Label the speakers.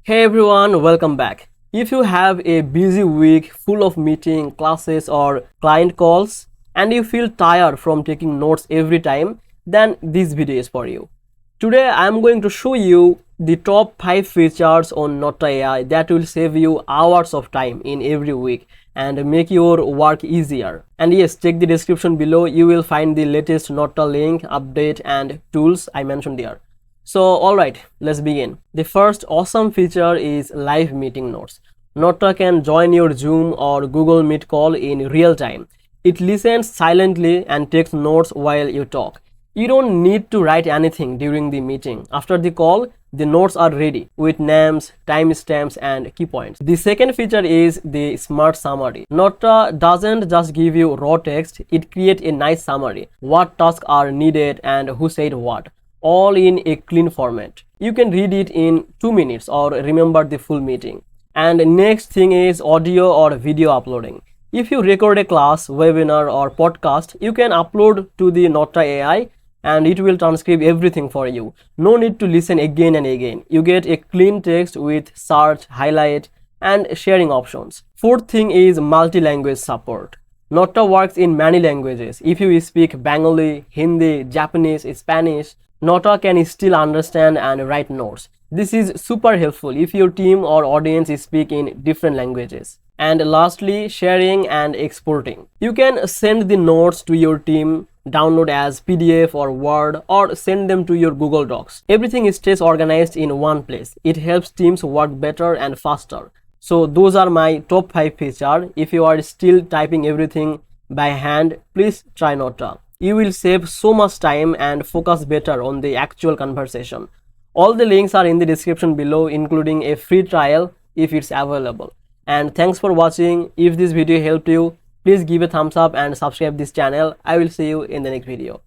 Speaker 1: Hey everyone, welcome back. If you have a busy week full of meeting, classes or client calls and you feel tired from taking notes every time, then this video is for you. Today I am going to show you the top 5 features on Notta AI that will save you hours of time in every week and make your work easier. And yes, check the description below, you will find the latest Notta link, update and tools I mentioned there. So alright, let's begin. The first awesome feature is live meeting notes. Notta can join your Zoom or Google Meet call in real time. It listens silently and takes notes while you talk. You don't need to write anything during the meeting. After the call, the notes are ready with names, timestamps and key points. The second feature is the smart summary. Notta doesn't just give you raw text, it creates a nice summary. What tasks are needed and who said what, all in a clean format. You can read it in 2 minutes or remember the full meeting. And next thing is audio or video uploading. If you record a class, webinar or podcast, you can upload to the Notta AI and it will transcribe everything for you. No need to listen again and again. You get a clean text with search, highlight and sharing options. Fourth thing is multi-language support. Notta works in many languages. If you speak Bengali, Hindi, Japanese, Spanish, Notta can still understand and write notes. This is super helpful if your team or audience speak in different languages. And lastly, sharing and exporting. You can send the notes to your team, download as PDF or Word, or send them to your Google Docs. Everything stays organized in one place. It helps teams work better and faster. So those are my top 5 features. If you are still typing everything by hand, please try Notta. You will save so much time and focus better on the actual conversation. All the links are in the description below, including a free trial if it's available. And thanks for watching. If this video helped you, please give a thumbs up and subscribe this channel. I will see you in the next video.